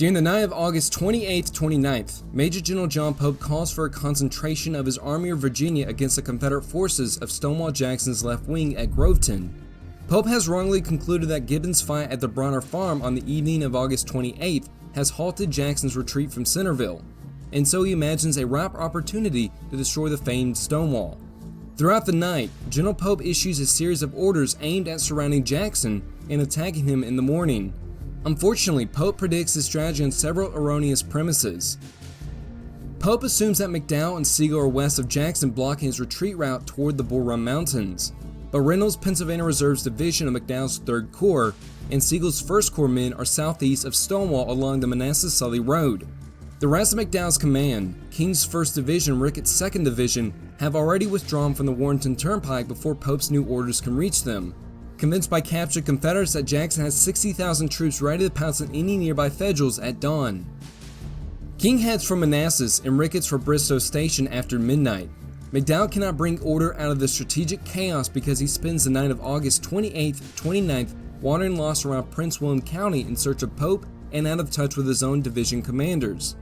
During the night of August 28th-29th, Major General John Pope calls for a concentration of his Army of Virginia against the Confederate forces of Stonewall Jackson's left wing at Groveton. Pope has wrongly concluded that Gibbon's fight at the Brawner farm on the evening of August 28th has halted Jackson's retreat from Centerville, and so he imagines a ripe opportunity to destroy the famed Stonewall. Throughout the night, General Pope issues a series of orders aimed at surrounding Jackson and attacking him in the morning. Unfortunately, Pope predicts this strategy on several erroneous premises. Pope assumes that McDowell and Sigel are west of Jackson, blocking his retreat route toward the Bull Run Mountains. But Reynolds' Pennsylvania Reserve's division of McDowell's 3rd Corps and Sigel's 1st Corps men are southeast of Stonewall along the Manassas Sully Road. The rest of McDowell's command, King's 1st Division and Ricketts' 2nd Division, have already withdrawn from the Warrenton Turnpike before Pope's new orders can reach them. Convinced by captured Confederates that Jackson has 60,000 troops ready to pounce on any nearby Federals at dawn. King heads for Manassas and Ricketts for Bristow Station after midnight. McDowell cannot bring order out of the strategic chaos because he spends the night of August 28th-29th wandering lost around Prince William County in search of Pope and out of touch with his own division commanders.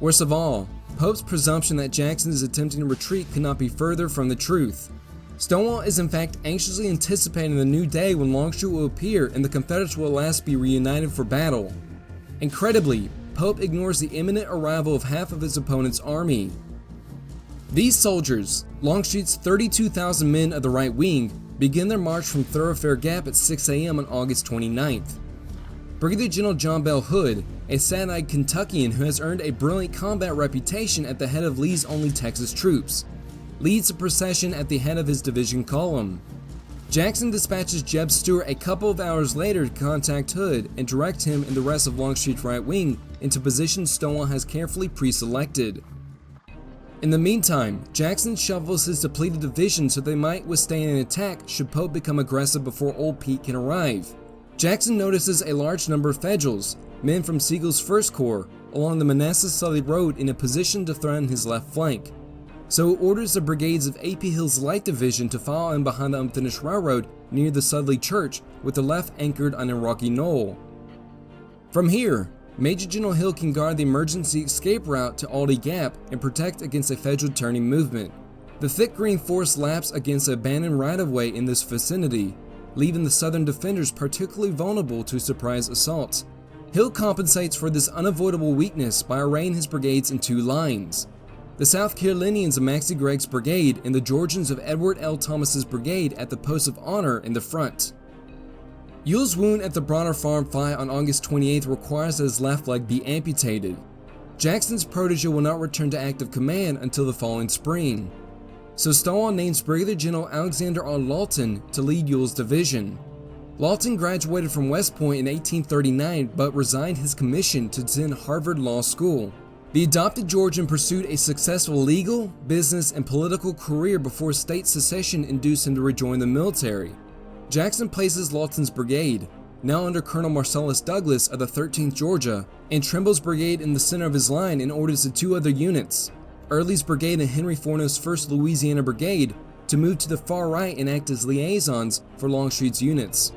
Worst of all, Pope's presumption that Jackson is attempting to retreat could not be further from the truth. Stonewall is in fact anxiously anticipating the new day when Longstreet will appear and the Confederates will at last be reunited for battle. Incredibly, Pope ignores the imminent arrival of half of his opponent's army. These soldiers, Longstreet's 32,000 men of the right wing, begin their march from Thoroughfare Gap at 6 a.m. on August 29th. Brigadier General John Bell Hood, a sad-eyed Kentuckian who has earned a brilliant combat reputation at the head of Lee's only Texas troops, leads the procession at the head of his division column. Jackson dispatches Jeb Stuart a couple of hours later to contact Hood and direct him and the rest of Longstreet's right wing into positions Stonewall has carefully pre-selected. In the meantime, Jackson shuffles his depleted division so they might withstand an attack should Pope become aggressive before Old Pete can arrive. Jackson notices a large number of Federals, men from Sigel's 1st Corps, along the Manassas Sully Road in a position to threaten his left flank. So orders the brigades of A.P. Hill's Light Division to follow in behind the unfinished railroad near the Sudley Church, with the left anchored on a rocky knoll. From here, Major General Hill can guard the emergency escape route to Aldie Gap and protect against a Federal turning movement. The thick green forest laps against an abandoned right-of-way in this vicinity, leaving the Southern defenders particularly vulnerable to surprise assaults. Hill compensates for this unavoidable weakness by arraying his brigades in 2 lines. The South Carolinians of Maxcy Gregg's brigade and the Georgians of Edward L. Thomas's brigade at the post of honor in the front. Ewell's wound at the Brawner farm fight on August 28th requires that his left leg be amputated. Jackson's protege will not return to active command until the following spring. So Stonewall names Brigadier General Alexander R. Lawton to lead Ewell's division. Lawton graduated from West Point in 1839 but resigned his commission to attend Harvard Law School. The adopted Georgian pursued a successful legal, business, and political career before state secession induced him to rejoin the military. Jackson places Lawton's brigade, now under Colonel Marcellus Douglas of the 13th Georgia, and Trimble's brigade in the center of his line and orders the 2 other units, Early's brigade and Henry Fornow's 1st Louisiana Brigade, to move to the far right and act as liaisons for Longstreet's units.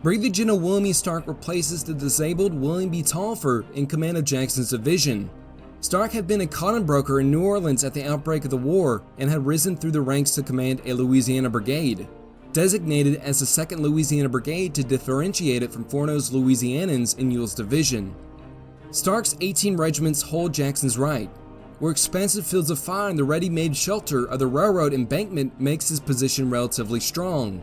Brigadier General William E. Stark replaces the disabled William B. Talfer in command of Jackson's division. Stark had been a cotton broker in New Orleans at the outbreak of the war and had risen through the ranks to command a Louisiana Brigade, designated as the 2nd Louisiana Brigade to differentiate it from Fornow's Louisianans in Ewell's division. Stark's 18 regiments hold Jackson's right, where expansive fields of fire and the ready-made shelter of the railroad embankment makes his position relatively strong.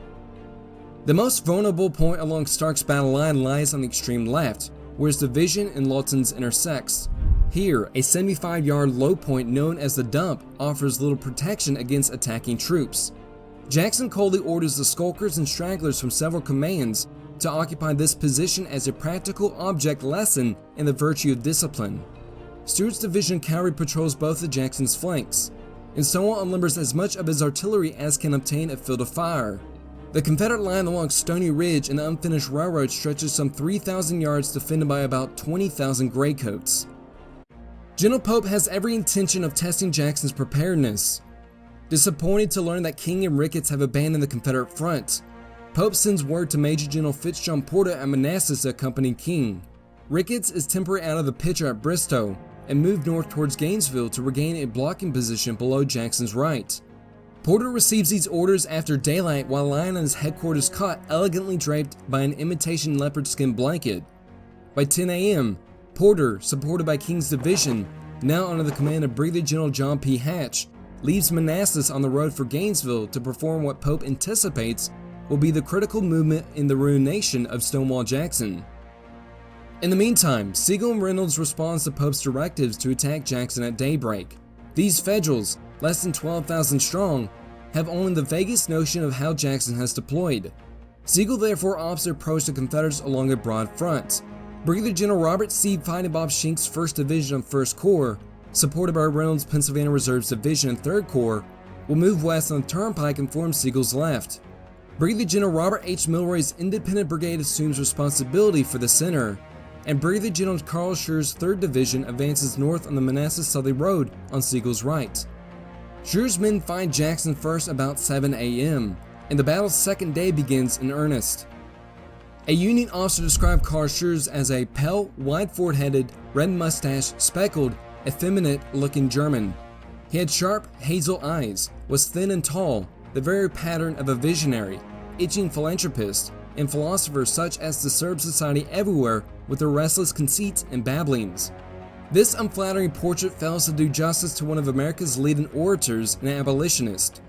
The most vulnerable point along Stark's battle line lies on the extreme left, where his division and Lawton's intersects. Here, a 75-yard low point known as the Dump offers little protection against attacking troops. Jackson coldly orders the skulkers and stragglers from several commands to occupy this position as a practical object lesson in the virtue of discipline. Stuart's division cavalry patrols both of Jackson's flanks, and Stonewall unlimbers as much of his artillery as can obtain a field of fire. The Confederate line along Stony Ridge and the unfinished railroad stretches some 3,000 yards defended by about 20,000 graycoats. General Pope has every intention of testing Jackson's preparedness. Disappointed to learn that King and Ricketts have abandoned the Confederate front, Pope sends word to Major General Fitzjohn Porter at Manassas to accompany King. Ricketts is temporarily out of the picture at Bristow and moved north towards Gainesville to regain a blocking position below Jackson's right. Porter receives these orders after daylight while lying on his headquarters cot elegantly draped by an imitation leopard skin blanket. By 10 a.m., Porter, supported by King's division, now under the command of Brigadier General John P. Hatch, leaves Manassas on the road for Gainesville to perform what Pope anticipates will be the critical movement in the ruination of Stonewall Jackson. In the meantime, Sigel and Reynolds respond to Pope's directives to attack Jackson at daybreak. These Federals, less than 12,000 strong, have only the vaguest notion of how Jackson has deployed. Sigel therefore opts to approach the Confederates along a broad front. Brigadier General Robert C. Fighting Bob Schink's 1st Division of 1st Corps, supported by Reynolds' Pennsylvania Reserve's Division and 3rd Corps, will move west on the turnpike and form Sigel's left. Brigadier General Robert H. Milroy's Independent Brigade assumes responsibility for the center, and Brigadier General Carl Scher's 3rd Division advances north on the Manassas-Sully Road on Sigel's right. Scher's men find Jackson first about 7 a.m., and the battle's second day begins in earnest. A Union officer described Carl Schurz as a pale, wide foreheaded, red-mustached, speckled, effeminate-looking German. He had sharp, hazel eyes, was thin and tall, the very pattern of a visionary, itching philanthropist, and philosophers such as disturb society everywhere with their restless conceits and babblings. This unflattering portrait fails to do justice to one of America's leading orators and abolitionist.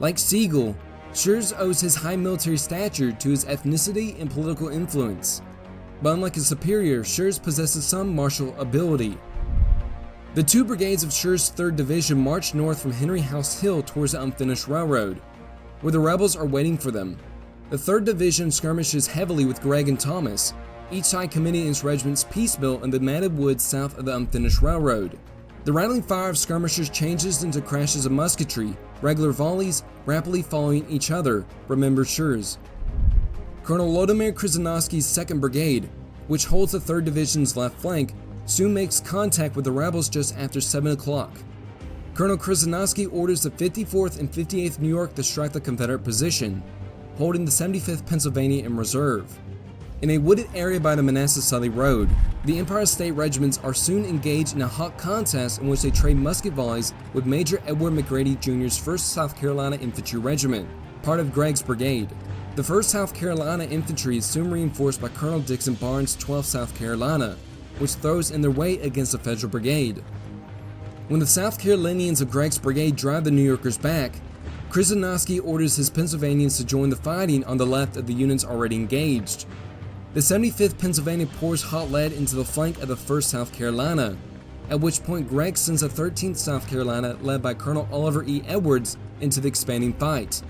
Like Sigel, Schurz owes his high military stature to his ethnicity and political influence. But unlike his superior, Schurz possesses some martial ability. The 2 brigades of Scherz's 3rd Division march north from Henry House Hill towards the unfinished railroad, where the rebels are waiting for them. The 3rd Division skirmishes heavily with Gregg and Thomas, each side committing its regiments piecemeal in the matted woods south of the unfinished railroad. The rattling fire of skirmishers changes into crashes of musketry, regular volleys, rapidly following each other, remembers Schurz. Colonel Lodomir Krzyzanowski's 2nd Brigade, which holds the 3rd Division's left flank, soon makes contact with the rebels just after 7 o'clock. Colonel Krzyzanowski orders the 54th and 58th New York to strike the Confederate position, holding the 75th Pennsylvania in reserve. In a wooded area by the Manassas-Sully Road, the Empire State Regiments are soon engaged in a hot contest in which they trade musket volleys with Major Edward McGrady Jr.'s 1st South Carolina Infantry Regiment, part of Gregg's brigade. The 1st South Carolina Infantry is soon reinforced by Colonel Dixon Barnes' 12th South Carolina, which throws in their weight against the Federal Brigade. When the South Carolinians of Gregg's brigade drive the New Yorkers back, Krzyzanowski orders his Pennsylvanians to join the fighting on the left of the units already engaged. The 75th Pennsylvania pours hot lead into the flank of the 1st South Carolina, at which point Gregg sends the 13th South Carolina led by Colonel Oliver E. Edwards into the expanding fight.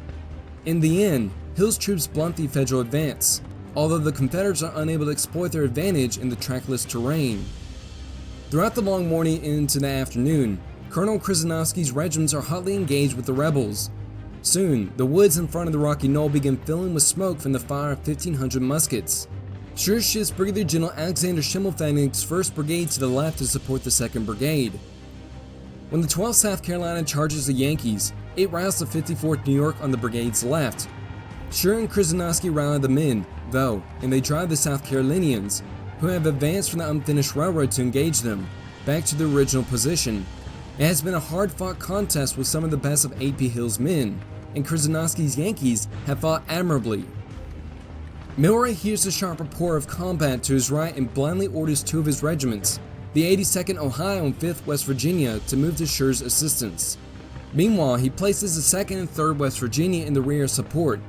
In the end, Hill's troops blunt the Federal advance, although the Confederates are unable to exploit their advantage in the trackless terrain. Throughout the long morning and into the afternoon, Colonel Krzyzanowski's regiments are hotly engaged with the rebels. Soon, the woods in front of the rocky knoll begin filling with smoke from the fire of 1,500 muskets. Schurz shifts Brigadier General Alexander Schimmelpfennig's 1st Brigade to the left to support the 2nd Brigade. When the 12th South Carolina charges the Yankees, it routs the 54th New York on the brigade's left. Schurz and Krzyzanowski rally the men, though, and they drive the South Carolinians, who have advanced from the unfinished railroad to engage them, back to their original position. It has been a hard-fought contest with some of the best of A.P. Hill's men, and Krzyzanowski's Yankees have fought admirably. Milroy hears the sharp report of combat to his right and blindly orders 2 of his regiments, the 82nd Ohio and 5th West Virginia, to move to Scherz's assistance. Meanwhile, he places the 2nd and 3rd West Virginia in the rear support.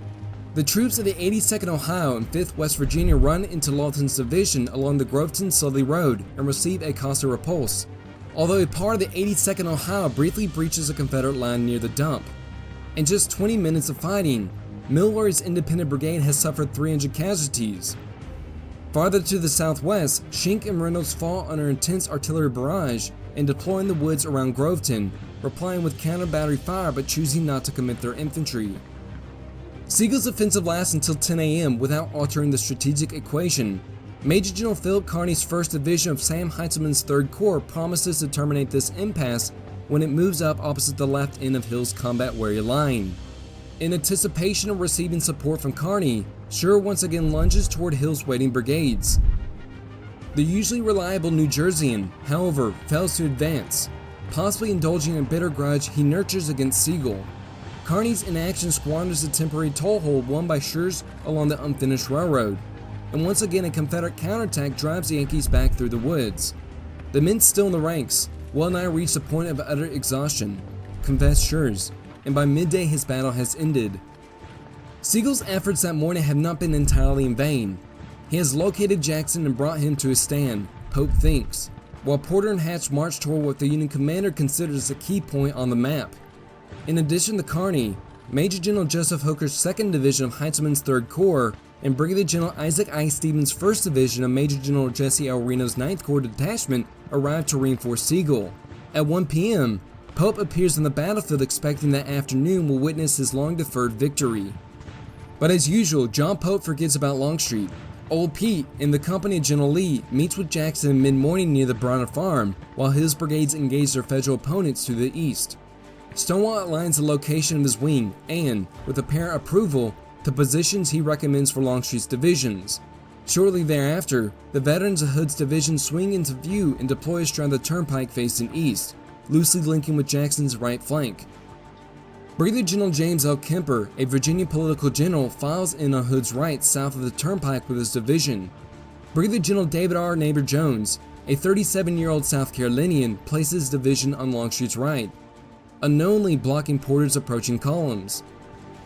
The troops of the 82nd Ohio and 5th West Virginia run into Lawton's division along the Groveton-Sully Road and receive a costly repulse, although a part of the 82nd Ohio briefly breaches a Confederate line near the dump. In just 20 minutes of fighting, Milroy's Independent Brigade has suffered 300 casualties. Farther to the southwest, Schenck and Reynolds fall under intense artillery barrage and deploy in the woods around Groveton, replying with counter-battery fire but choosing not to commit their infantry. Sigel's offensive lasts until 10 a.m. without altering the strategic equation. Major General Philip Kearny's 1st Division of Sam Heintzelman's 3rd Corps promises to terminate this impasse when it moves up opposite the left end of Hill's combat-weary line. In anticipation of receiving support from Kearny, Schurz once again lunges toward Hill's waiting brigades. The usually reliable New Jerseyan, however, fails to advance, possibly indulging in a bitter grudge he nurtures against Sigel. Kearny's inaction squanders a temporary toehold won by Schurz along the unfinished railroad, and once again a Confederate counterattack drives the Yankees back through the woods. The men still in the ranks, well nigh reach the point of utter exhaustion, confessed Schurz, and by midday his battle has ended. Sigel's efforts that morning have not been entirely in vain. He has located Jackson and brought him to his stand, Pope thinks, while Porter and Hatch march toward what the Union commander considers a key point on the map. In addition to Kearny, Major General Joseph Hooker's 2nd Division of Heitzmann's 3rd Corps and Brigadier General Isaac I. Stevens' 1st Division of Major General Jesse L. Reno's 9th Corps detachment arrived to reinforce Sigel. At 1 p.m., Pope appears on the battlefield expecting that afternoon will witness his long-deferred victory. But as usual, John Pope forgets about Longstreet. Old Pete, in the company of General Lee, meets with Jackson mid-morning near the Brawner farm, while his brigades engage their federal opponents to the east. Stonewall outlines the location of his wing and, with apparent approval, the positions he recommends for Longstreet's divisions. Shortly thereafter, the veterans of Hood's division swing into view and deploy astride the turnpike facing east, loosely linking with Jackson's right flank. Brigadier General James L. Kemper, a Virginia political general, files in on Hood's right south of the turnpike with his division. Brigadier General David R. Neighbor Jones, a 37-year-old South Carolinian, places his division on Longstreet's right, unknowingly blocking Porter's approaching columns.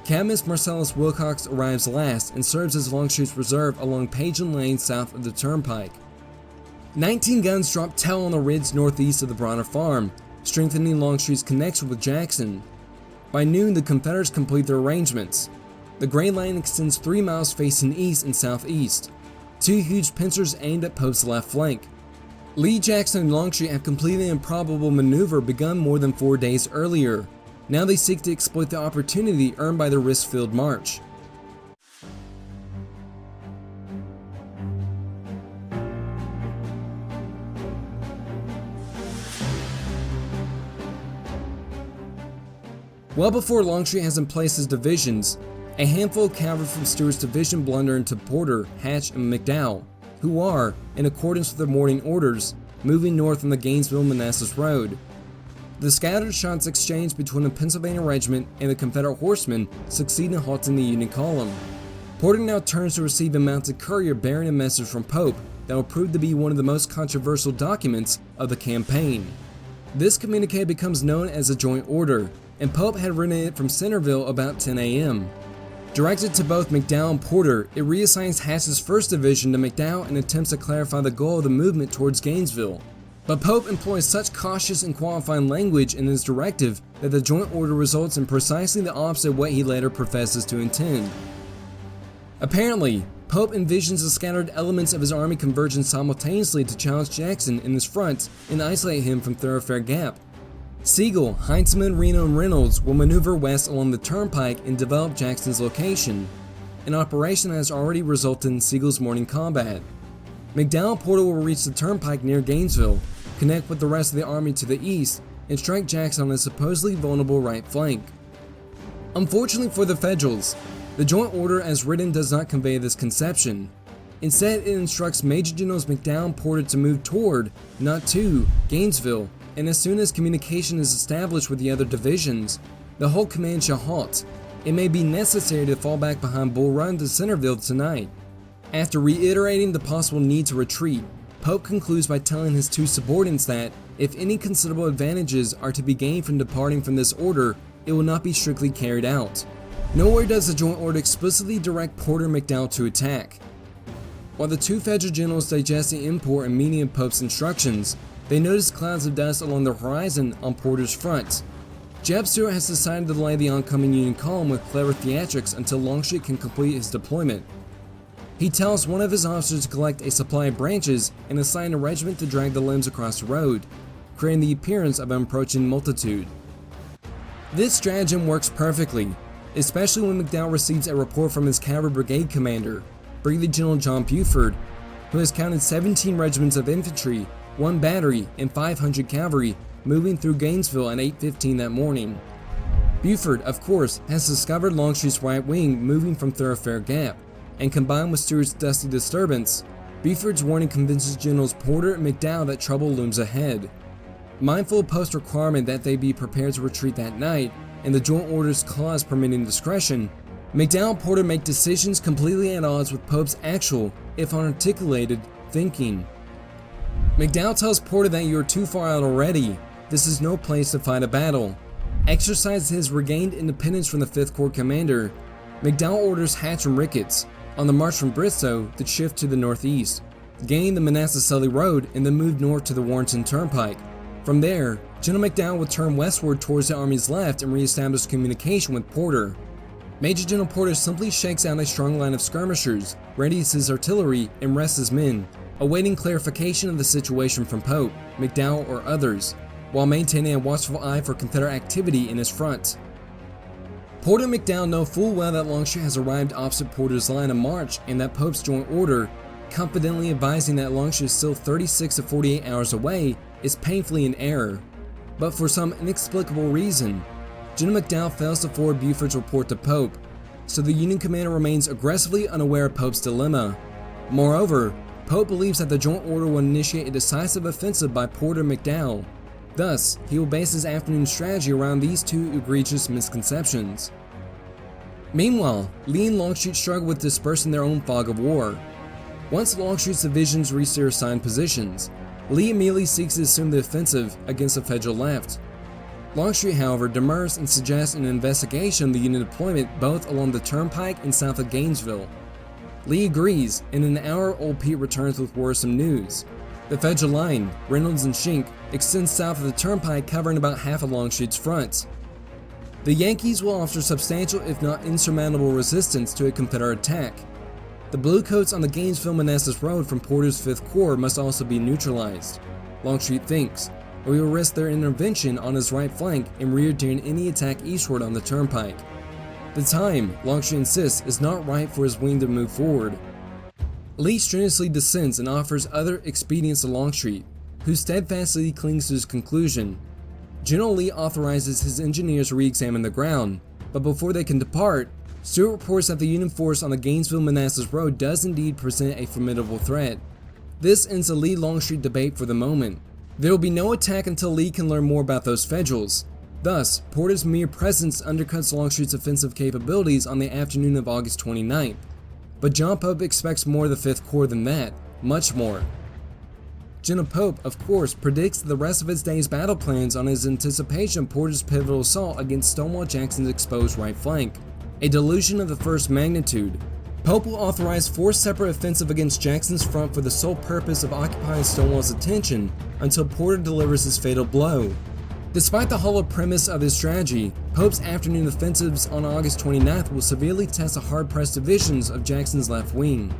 Cadmus Marcellus Wilcox arrives last and serves as Longstreet's reserve along Pageland Lane south of the turnpike. 19 guns drop tell on the ridge northeast of the Brawner farm, strengthening Longstreet's connection with Jackson. By noon, the Confederates complete their arrangements. The Gray Line extends 3 miles facing east and southeast, 2 huge pincers aimed at Pope's left flank. Lee, Jackson, and Longstreet have completed an improbable maneuver begun more than 4 days earlier. Now they seek to exploit the opportunity earned by the risk-filled march. Well before Longstreet has in place his divisions, a handful of cavalry from Stewart's division blunder into Porter, Hatch, and McDowell, who are, in accordance with their morning orders, moving north on the Gainesville-Manassas Road. The scattered shots exchanged between the Pennsylvania Regiment and the Confederate horsemen succeed in halting the Union column. Porter now turns to receive a mounted courier bearing a message from Pope that will prove to be one of the most controversial documents of the campaign. This communique becomes known as a joint order, and Pope had written it from Centerville about 10 a.m. Directed to both McDowell and Porter, it reassigns Hatch's 1st Division to McDowell and attempts to clarify the goal of the movement towards Gainesville. But Pope employs such cautious and qualifying language in his directive that the joint order results in precisely the opposite of what he later professes to intend. Apparently, Pope envisions the scattered elements of his army converging simultaneously to challenge Jackson in his front and isolate him from Thoroughfare Gap. Sigel, Heitzmann, Reno, and Reynolds will maneuver west along the turnpike and develop Jackson's location, an operation that has already resulted in Sigel's morning combat. McDowell and Porter will reach the turnpike near Gainesville, connect with the rest of the army to the east, and strike Jackson on his supposedly vulnerable right flank. Unfortunately for the Federals, the joint order as written does not convey this conception. Instead, it instructs Major Generals McDowell and Porter to move toward, not to, Gainesville, and as soon as communication is established with the other divisions, the whole command shall halt. It may be necessary to fall back behind Bull Run to Centerville tonight. After reiterating the possible need to retreat, Pope concludes by telling his 2 subordinates that, if any considerable advantages are to be gained from departing from this order, it will not be strictly carried out. Nowhere does the joint order explicitly direct Porter and McDowell to attack. While the 2 Federal generals digest the import and meaning of Pope's instructions, they notice clouds of dust along the horizon on Porter's front. Jeb Stuart has decided to delay the oncoming Union column with clever theatrics until Longstreet can complete his deployment. He tells one of his officers to collect a supply of branches and assign a regiment to drag the limbs across the road, creating the appearance of an approaching multitude. This stratagem works perfectly, especially when McDowell receives a report from his cavalry brigade commander, Brigadier General John Buford, who has counted 17 regiments of infantry, 1 battery, and 500 cavalry moving through Gainesville at 8:15 that morning. Buford, of course, has discovered Longstreet's right wing moving from Thoroughfare Gap, and combined with Stuart's dusty disturbance, Buford's warning convinces Generals Porter and McDowell that trouble looms ahead. Mindful of Pope's requirement that they be prepared to retreat that night, and the Joint Orders Clause permitting discretion, McDowell and Porter make decisions completely at odds with Pope's actual, if unarticulated, thinking. McDowell tells Porter that you are too far out already. This is no place to fight a battle. Exercising his regained independence from the 5th Corps commander, McDowell orders Hatch and Ricketts, on the march from Bristow, to shift to the northeast, gain the Manassas-Sully Road, and then move north to the Warrenton Turnpike. From there, General McDowell would turn westward towards the Army's left and re-establish communication with Porter. Major General Porter simply shakes out a strong line of skirmishers, readies his artillery, and rests his men, awaiting clarification of the situation from Pope, McDowell, or others, while maintaining a watchful eye for Confederate activity in his front. Porter and McDowell know full well that Longstreet has arrived opposite Porter's line of march and that Pope's joint order, confidently advising that Longstreet is still 36 to 48 hours away, is painfully in error. But for some inexplicable reason, General McDowell fails to forward Buford's report to Pope, so the Union commander remains aggressively unaware of Pope's dilemma. Moreover, Pope believes that the joint order will initiate a decisive offensive by Porter and McDowell. Thus, he will base his afternoon strategy around these two egregious misconceptions. Meanwhile, Lee and Longstreet struggle with dispersing their own fog of war. Once Longstreet's divisions reach their assigned positions, Lee immediately seeks to assume the offensive against the Federal left. Longstreet, however, demurs and suggests an investigation of the Union deployment both along the Turnpike and south of Gainesville. Lee agrees, and an hour-old Pete returns with worrisome news. The Federal line, Reynolds and Schenck, extends south of the Turnpike, covering about half of Longstreet's front. The Yankees will offer substantial if not insurmountable resistance to a Confederate attack. The Bluecoats on the Gainesville-Manassas Road from Porter's 5th Corps must also be neutralized, Longstreet thinks, or he will risk their intervention on his right flank and rear during any attack eastward on the Turnpike. The time, Longstreet insists, is not right for his wing to move forward. Lee strenuously dissents and offers other expedients to Longstreet, who steadfastly clings to his conclusion. General Lee authorizes his engineers to re-examine the ground, but before they can depart, Stewart reports that the Union force on the Gainesville-Manassas Road does indeed present a formidable threat. This ends the Lee-Longstreet debate for the moment. There will be no attack until Lee can learn more about those Federals. Thus, Porter's mere presence undercuts Longstreet's offensive capabilities on the afternoon of August 29th. But John Pope expects more of the 5th Corps than that, much more. General Pope, of course, predicts the rest of his day's battle plans on his anticipation of Porter's pivotal assault against Stonewall Jackson's exposed right flank, a delusion of the first magnitude. Pope will authorize 4 separate offensives against Jackson's front for the sole purpose of occupying Stonewall's attention until Porter delivers his fatal blow. Despite the hollow premise of his strategy, Pope's afternoon offensives on August 29th will severely test the hard-pressed divisions of Jackson's left wing.